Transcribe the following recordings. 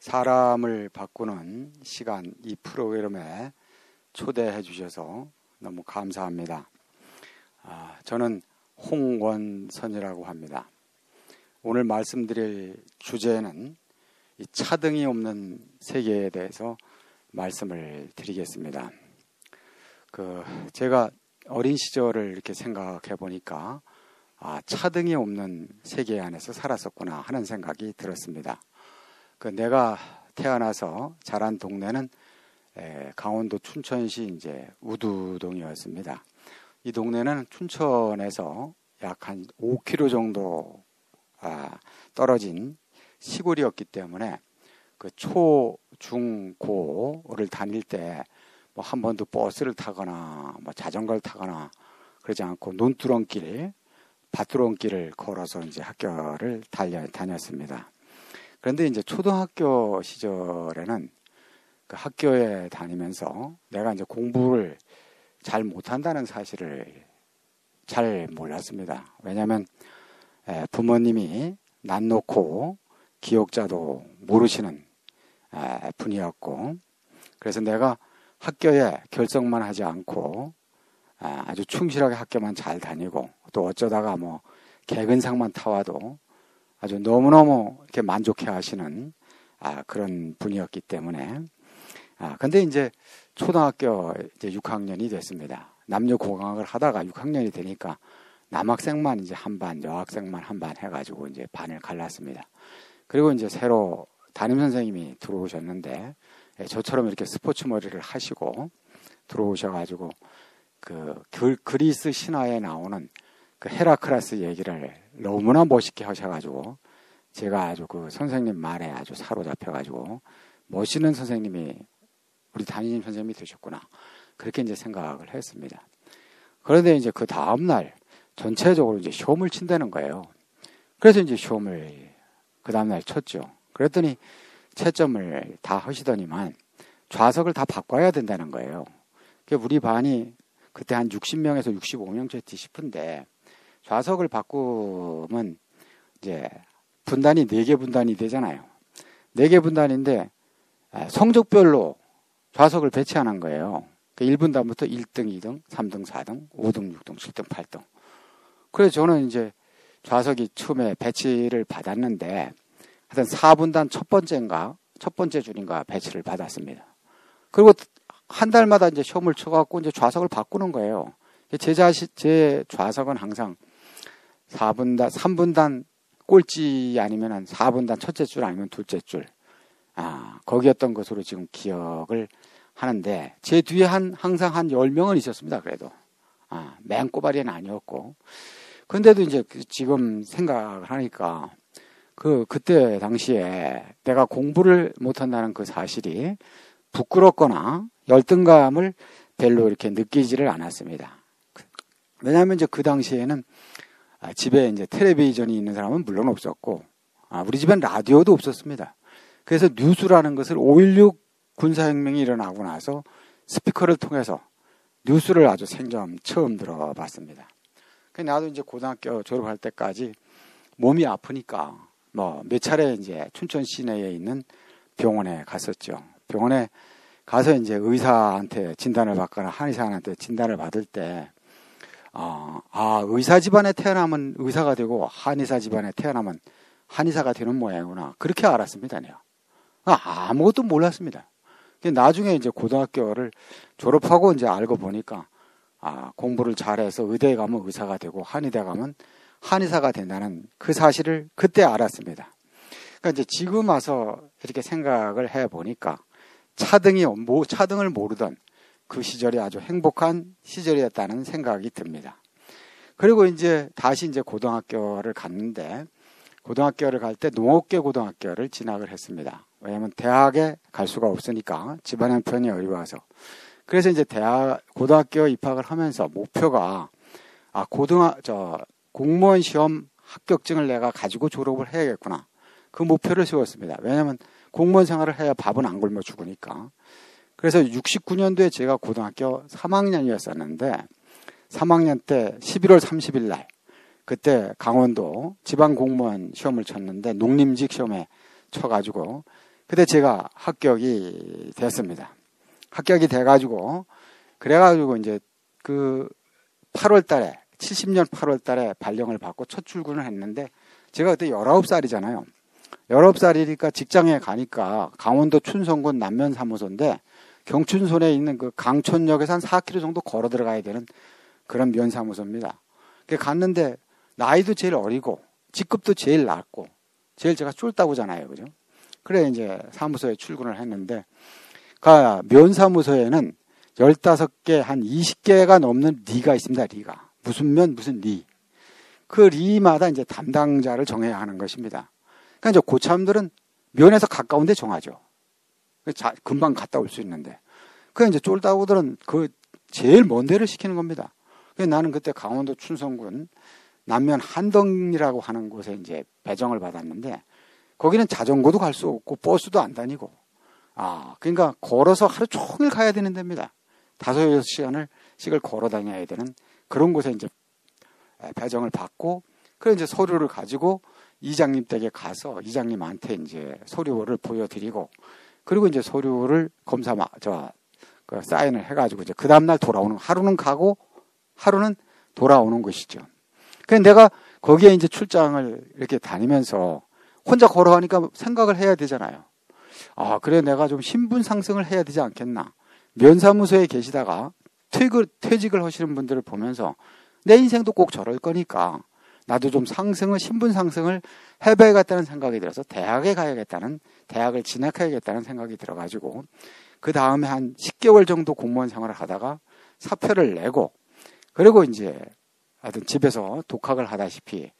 사람을 바꾸는 시간 이 프로그램에 초대해 주셔서 너무 감사합니다. 저는 홍원선이라고 합니다. 오늘 말씀드릴 주제는 이 차등이 없는 세계에 대해서 말씀을 드리겠습니다. 제가 어린 시절을 이렇게 생각해 보니까 차등이 없는 세계 안에서 살았었구나 하는 생각이 들었습니다. 내가 태어나서 자란 동네는 강원도 춘천시 이제 우두동이었습니다. 이 동네는 춘천에서 약 한 5km 정도 떨어진 시골이었기 때문에 초, 중, 고를 다닐 때 뭐 한 번도 버스를 타거나 뭐 자전거를 타거나 그러지 않고 논두렁길, 밭두렁길을 걸어서 이제 학교를 다녔습니다. 그런데 이제 초등학교 시절에는 학교에 다니면서 내가 이제 공부를 잘 못한다는 사실을 잘 몰랐습니다. 왜냐하면 부모님이 난 놓고 기억자도 모르시는 분이었고, 그래서 내가 학교에 결석만 하지 않고 아주 충실하게 학교만 잘 다니고 또 어쩌다가 뭐 개근상만 타와도 아주 너무너무 이렇게 만족해 하시는 그런 분이었기 때문에 근데 이제 초등학교 이제 6학년이 됐습니다. 남녀 공학을 하다가 6학년이 되니까 남학생만 이제 한 반, 여학생만 한 반 해가지고 이제 반을 갈랐습니다. 그리고 이제 새로 담임 선생님이 들어오셨는데 저처럼 이렇게 스포츠 머리를 하시고 들어오셔가지고 그리스 신화에 나오는 헤라클레스 얘기를 너무나 멋있게 하셔가지고 제가 아주 선생님 말에 아주 사로잡혀가지고 멋있는 선생님이 우리 담임 선생님이 되셨구나. 그렇게 이제 생각을 했습니다. 그런데 이제 그 다음날 전체적으로 이제 시험을 친다는 거예요. 그래서 이제 시험을 그 다음날 쳤죠. 그랬더니 채점을 다 하시더니만 좌석을 다 바꿔야 된다는 거예요. 우리 반이 그때 한 60명에서 65명 됐지 싶은데 좌석을 바꾸면 이제 분단이 4개 분단이 되잖아요. 4개 분단인데 성적별로 좌석을 배치하는 거예요. 1분단부터 1등, 2등, 3등, 4등, 5등, 6등, 7등, 8등. 그래서 저는 이제 좌석이 처음에 배치를 받았는데 하여튼 4분단 첫 번째 줄인가 배치를 받았습니다. 그리고 한 달마다 이제 시험을 쳐갖고 이제 좌석을 바꾸는 거예요. 제 좌석은 항상 3분단 꼴찌 아니면 한 4분단 첫째 줄 아니면 둘째 줄. 거기였던 것으로 지금 기억을 하는데, 제 뒤에 항상 한 10명은 있었습니다, 그래도. 맨 꼬바리는 아니었고. 근데도 이제 지금 생각을 하니까, 그때 당시에 내가 공부를 못한다는 그 사실이 부끄럽거나 열등감을 별로 이렇게 느끼지를 않았습니다. 왜냐하면 이제 그 당시에는 집에 이제 텔레비전이 있는 사람은 물론 없었고, 우리 집엔 라디오도 없었습니다. 그래서 뉴스라는 것을 5.16 군사혁명이 일어나고 나서 스피커를 통해서 뉴스를 아주 처음 들어봤습니다. 나도 이제 고등학교 졸업할 때까지 몸이 아프니까 몇 차례 이제 춘천 시내에 있는 병원에 갔었죠. 병원에 가서 이제 의사한테 진단을 받거나 한의사한테 진단을 받을 때, 의사 집안에 태어나면 의사가 되고 한의사 집안에 태어나면 한의사가 되는 모양이구나. 그렇게 알았습니다, 내가. 아무것도 몰랐습니다. 나중에 이제 고등학교를 졸업하고 이제 알고 보니까, 공부를 잘해서 의대에 가면 의사가 되고 한의대 가면 한의사가 된다는 그 사실을 그때 알았습니다. 그러니까 이제 지금 와서 이렇게 생각을 해 보니까 차등을 모르던 그 시절이 아주 행복한 시절이었다는 생각이 듭니다. 그리고 이제 다시 이제 고등학교를 갔는데, 고등학교를 갈 때 농업계 고등학교를 진학을 했습니다. 왜냐하면 대학에 갈 수가 없으니까 집안 형편이 어려워서. 그래서 이제 고등학교 입학을 하면서 목표가 공무원 시험 합격증을 내가 가지고 졸업을 해야겠구나. 그 목표를 세웠습니다. 왜냐하면 공무원 생활을 해야 밥은 안 굶어 죽으니까. 그래서 69년도에 제가 고등학교 3학년이었었는데 3학년 때 11월 30일 날 그때 강원도 지방공무원 시험을 쳤는데 농림직 시험에 쳐가지고 그때 제가 합격이 됐습니다. 합격이 돼가지고, 그래가지고 이제 그 8월 달에, 70년 8월 달에 발령을 받고 첫 출근을 했는데, 제가 그때 19살이잖아요. 19살이니까 직장에 가니까 강원도 춘성군 남면사무소인데, 경춘선에 있는 그 강촌역에서 한 4km 정도 걸어 들어가야 되는 그런 면사무소입니다. 갔는데, 나이도 제일 어리고, 직급도 제일 낮고, 제일 제가 쫄다고잖아요. 그죠? 그래, 이제 사무소에 출근을 했는데, 그 면사무소에는 15개, 한 20개가 넘는 리가 있습니다. 리가. 무슨 면, 무슨 리. 그 리마다 이제 담당자를 정해야 하는 것입니다. 그러니까 이제 고참들은 면에서 가까운 데 정하죠. 금방 갔다 올 수 있는데. 그 이제 쫄다고들은 그 제일 먼 데를 시키는 겁니다. 그래서 나는 그때 강원도 춘성군 남면 한덕이라고 하는 곳에 이제 배정을 받았는데, 거기는 자전거도 갈 수 없고 버스도 안 다니고, 그러니까 걸어서 하루 종일 가야 되는 데입니다. 5-6시간씩을 걸어 다녀야 되는 그런 곳에 이제 배정을 받고, 그래 이제 서류를 가지고 이장님 댁에 가서 이장님한테 이제 서류를 보여드리고, 그리고 이제 서류를 그 사인을 해가지고 이제 그 다음날 돌아오는, 하루는 가고 하루는 돌아오는 것이죠. 그래서 내가 거기에 이제 출장을 이렇게 다니면서 혼자 걸어가니까 생각을 해야 되잖아요. 그래, 내가 좀 신분 상승을 해야 되지 않겠나. 면사무소에 계시다가 퇴직을 하시는 분들을 보면서 내 인생도 꼭 저럴 거니까 나도 좀 신분 상승을 해봐야겠다는 생각이 들어서 대학에 가야겠다는, 대학을 진학해야겠다는 생각이 들어가지고, 그 다음에 한 10개월 정도 공무원 생활을 하다가 사표를 내고, 그리고 이제 하여튼 집에서 독학을 하다시피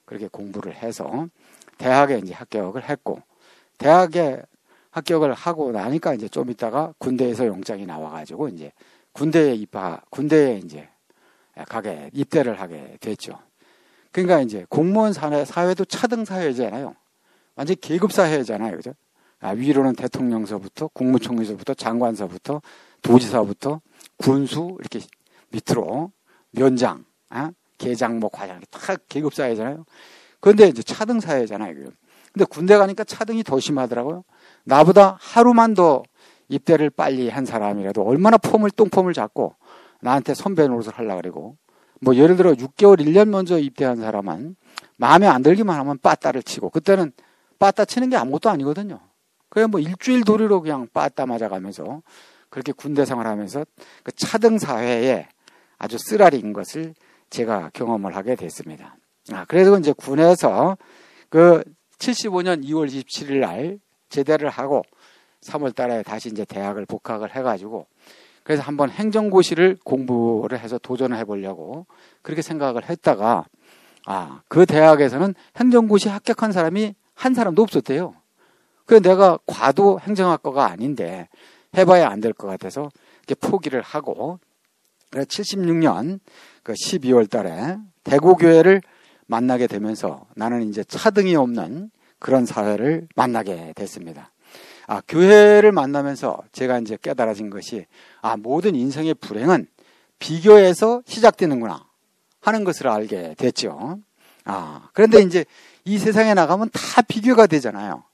그렇게 공부를 해서 대학에 이제 합격을 했고, 대학에 합격을 하고 나니까 이제 좀 있다가 군대에서 영장이 나와가지고 이제 군대에 이제 입대를 하게 됐죠. 그러니까 이제 공무원 사회도 차등 사회잖아요. 완전 계급 사회잖아요. 그죠? 위로는 대통령서부터, 국무총리서부터, 장관서부터, 도지사부터, 군수, 이렇게 밑으로 면장, 계장, 과장, 다 계급 사회잖아요. 그런데 이제 차등 사회잖아요. 근데 군대 가니까 차등이 더 심하더라고요. 나보다 하루만 더 입대를 빨리 한 사람이라도 얼마나 똥폼을 잡고 나한테 선배 노릇을 하려고 그러고, 예를 들어 6개월, 1년 먼저 입대한 사람은 마음에 안 들기만 하면 빠따를 치고, 그때는 빠따 치는 게 아무것도 아니거든요. 그냥 일주일 도리로 그냥 빠따 맞아가면서 그렇게 군대 생활하면서 그 차등 사회에 아주 쓰라린 것을 제가 경험을 하게 됐습니다. 그래서 이제 군에서 그 75년 2월 27일 날 제대를 하고 3월 달에 다시 이제 대학을 복학을 해가지고, 그래서 한번 행정고시를 공부를 해서 도전을 해보려고 그렇게 생각을 했다가, 그 대학에서는 행정고시 합격한 사람이 한 사람도 없었대요. 그래서 내가 과도 행정학과가 아닌데 해봐야 안 될 것 같아서 이렇게 포기를 하고, 그래서 76년 그 12월 달에 대구교회를 만나게 되면서 나는 이제 차등이 없는 그런 사회를 만나게 됐습니다. 교회를 만나면서 제가 이제 깨달아진 것이, 모든 인생의 불행은 비교에서 시작되는구나 하는 것을 알게 됐죠. 그런데 이제 이 세상에 나가면 다 비교가 되잖아요.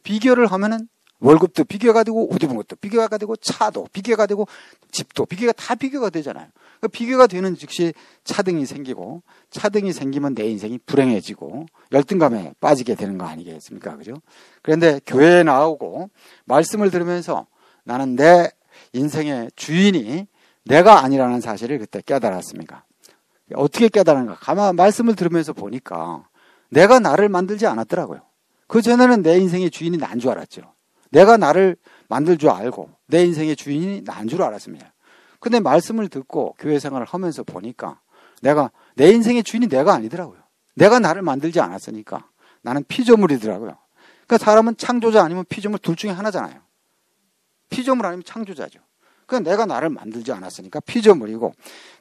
비교를 하면은 월급도 비교가 되고, 옷 입은 것도 비교가 되고, 차도 비교가 되고, 집도 다 비교가 되잖아요. 비교가 되는 즉시 차등이 생기고, 차등이 생기면 내 인생이 불행해지고 열등감에 빠지게 되는 거 아니겠습니까? 그죠? 그런데 교회에 나오고 말씀을 들으면서 나는 내 인생의 주인이 내가 아니라는 사실을 그때 깨달았습니다. 어떻게 깨달은가? 가만 말씀을 들으면서 보니까 내가 나를 만들지 않았더라고요. 그 전에는 내 인생의 주인이 난 줄 알았죠. 내가 나를 만들 줄 알고 내 인생의 주인이 난 줄 알았습니다. 근데 말씀을 듣고 교회 생활을 하면서 보니까 내 인생의 주인이 내가 아니더라고요. 내가 나를 만들지 않았으니까 나는 피조물이더라고요. 그러니까 사람은 창조자 아니면 피조물 둘 중에 하나잖아요. 피조물 아니면 창조자죠. 그러니까 내가 나를 만들지 않았으니까 피조물이고,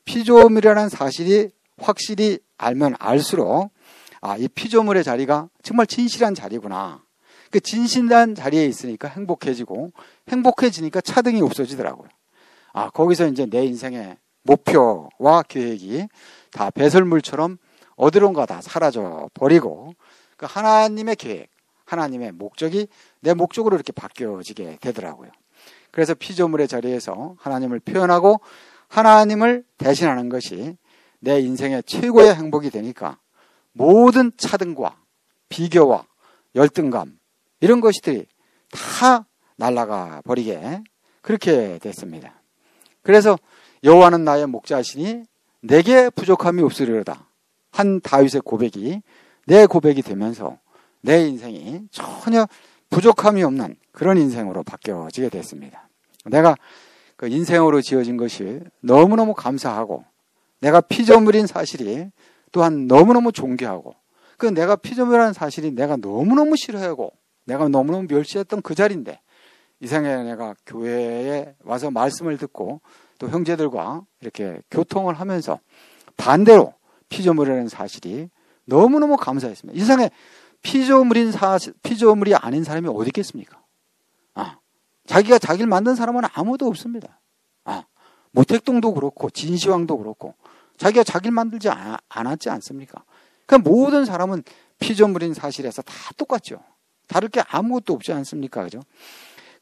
피조물이라는 사실이 확실히 알면 알수록 이 피조물의 자리가 정말 진실한 자리구나. 그 진실한 자리에 있으니까 행복해지고, 행복해지니까 차등이 없어지더라고요. 거기서 이제 내 인생의 목표와 계획이 다 배설물처럼 어디론가 다 사라져 버리고, 그 하나님의 계획, 하나님의 목적이 내 목적으로 이렇게 바뀌어지게 되더라고요. 그래서 피조물의 자리에서 하나님을 표현하고 하나님을 대신하는 것이 내 인생의 최고의 행복이 되니까 모든 차등과 비교와 열등감 이런 것들이 다 날아가 버리게 그렇게 됐습니다. 그래서 여호와는 나의 목자시니 내게 부족함이 없으리로다 한 다윗의 고백이 내 고백이 되면서 내 인생이 전혀 부족함이 없는 그런 인생으로 바뀌어지게 됐습니다. 내가 그 인생으로 지어진 것이 너무너무 감사하고 내가 피조물인 사실이 또한 너무너무 존귀하고 그 내가 피조물이라는 사실이 내가 너무너무 싫어하고 내가 너무너무 멸시했던 그 자리인데 이 생에 내가 교회에 와서 말씀을 듣고 또 형제들과 이렇게 교통을 하면서 반대로 피조물이라는 사실이 너무너무 감사했습니다. 이 세상에 피조물이 아닌 사람이 어디 있겠습니까? 자기가 자기를 만든 사람은 아무도 없습니다. 모택동도 그렇고 진시황도 그렇고 자기가 자기를 만들지 않았지 않습니까? 그러니까 모든 사람은 피조물인 사실에서 다 똑같죠. 다를 게 아무것도 없지 않습니까? 그죠?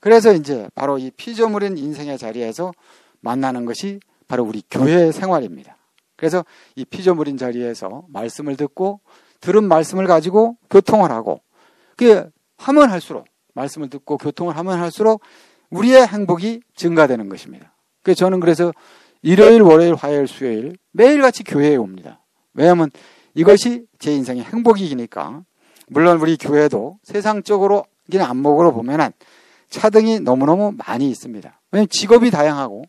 그래서 이제 바로 이 피조물인 인생의 자리에서 만나는 것이 바로 우리 교회 생활입니다. 그래서 이 피조물인 자리에서 말씀을 듣고 들은 말씀을 가지고 교통을 하고 그 하면 할수록 말씀을 듣고 교통을 하면 할수록 우리의 행복이 증가되는 것입니다. 그래서 저는 그래서 일요일, 월요일, 화요일, 수요일 매일같이 교회에 옵니다. 왜냐하면 이것이 제 인생의 행복이니까. 물론 우리 교회도 세상적으로 그냥 안목으로 보면은 차등이 너무너무 많이 있습니다. 왜냐하면 직업이 다양하고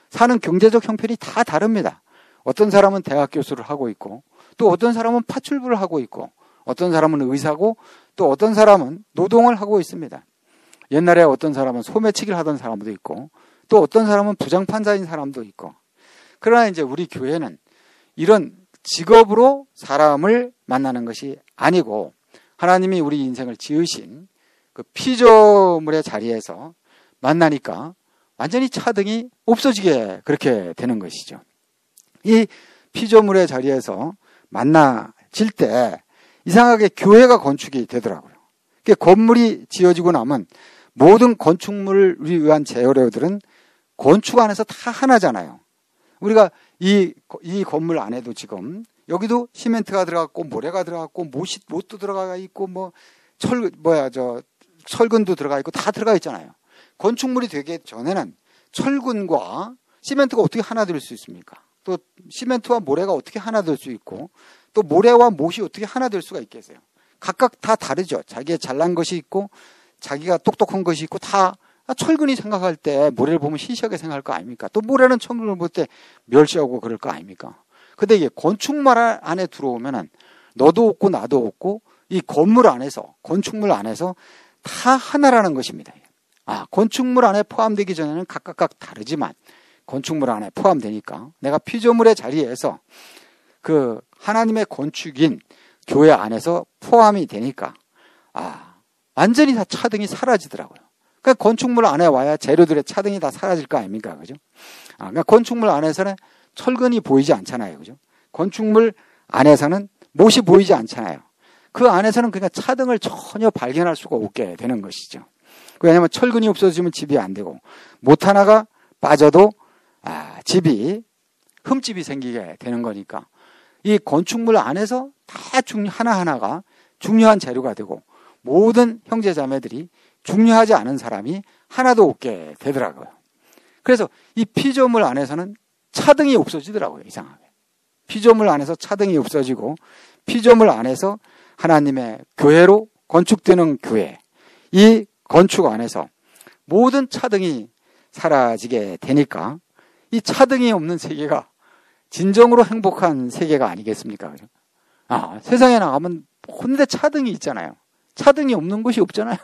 사는 경제적 형편이 다 다릅니다. 어떤 사람은 대학 교수를 하고 있고 또 어떤 사람은 파출부를 하고 있고 어떤 사람은 의사고 또 어떤 사람은 노동을 하고 있습니다. 옛날에 어떤 사람은 소매치기를 하던 사람도 있고 또 어떤 사람은 부장판사인 사람도 있고 그러나 이제 우리 교회는 이런 직업으로 사람을 만나는 것이 아니고 하나님이 우리 인생을 지으신 그 피조물의 자리에서 만나니까 완전히 차등이 없어지게 그렇게 되는 것이죠. 이 피조물의 자리에서 만나질 때 이상하게 교회가 건축이 되더라고요. 건물이 지어지고 나면 모든 건축물을 위한 재료들은 건축 안에서 다 하나잖아요. 우리가 이 건물 안에도 지금 여기도 시멘트가 들어갔고 모래가 들어갔고 못도 들어가 있고 철근도 들어가 있고 다 들어가 있잖아요. 건축물이 되기 전에는 철근과 시멘트가 어떻게 하나 될 수 있습니까? 또 시멘트와 모래가 어떻게 하나 될 수 있고 또 모래와 못이 어떻게 하나 될 수가 있겠어요? 각각 다 다르죠. 자기의 잘난 것이 있고 자기가 똑똑한 것이 있고 다 철근이 생각할 때 모래를 보면 시시하게 생각할 거 아닙니까? 또 모래는 철근을 볼 때 멸시하고 그럴 거 아닙니까? 근데 이게 건축물 안에 들어오면은 너도 없고 나도 없고 이 건물 안에서 건축물 안에서 다 하나라는 것입니다. 건축물 안에 포함되기 전에는 각각 다르지만 건축물 안에 포함되니까 내가 피조물의 자리에서 그 하나님의 건축인 교회 안에서 포함이 되니까 완전히 다 차등이 사라지더라고요. 그러니까 건축물 안에 와야 재료들의 차등이 다 사라질 거 아닙니까? 그죠? 그러니까 건축물 안에서는 철근이 보이지 않잖아요. 그죠? 건축물 안에서는 못이 보이지 않잖아요. 그 안에서는 그러니까 차등을 전혀 발견할 수가 없게 되는 것이죠. 왜냐하면 철근이 없어지면 집이 안 되고 못 하나가 빠져도 집이 흠집이 생기게 되는 거니까 이 건축물 안에서 다 하나하나가 중요한 재료가 되고 모든 형제자매들이 중요하지 않은 사람이 하나도 없게 되더라고요. 그래서 이 피조물 안에서는 차등이 없어지더라고요. 이상하게. 피조물 안에서 차등이 없어지고 피조물 안에서 하나님의 교회로 건축되는 교회, 이 건축 안에서 모든 차등이 사라지게 되니까 이 차등이 없는 세계가 진정으로 행복한 세계가 아니겠습니까? 세상에 나가면 혼대 차등이 있잖아요. 차등이 없는 곳이 없잖아요.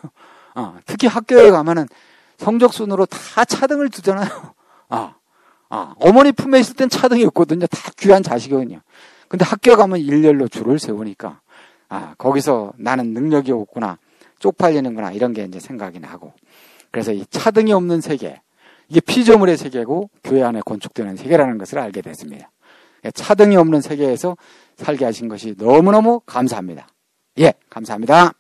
특히 학교에 가면은 성적 순으로 다 차등을 두잖아요. 어머니 품에 있을 땐 차등이 없거든요. 다 귀한 자식이거든요. 근데 학교 가면 일렬로 줄을 세우니까 거기서 나는 능력이 없구나, 쪽팔리는구나 이런 게 이제 생각이 나고, 그래서 이 차등이 없는 세계, 이게 피조물의 세계고 교회 안에 건축되는 세계라는 것을 알게 됐습니다. 차등이 없는 세계에서 살게 하신 것이 너무너무 감사합니다. 예, 감사합니다.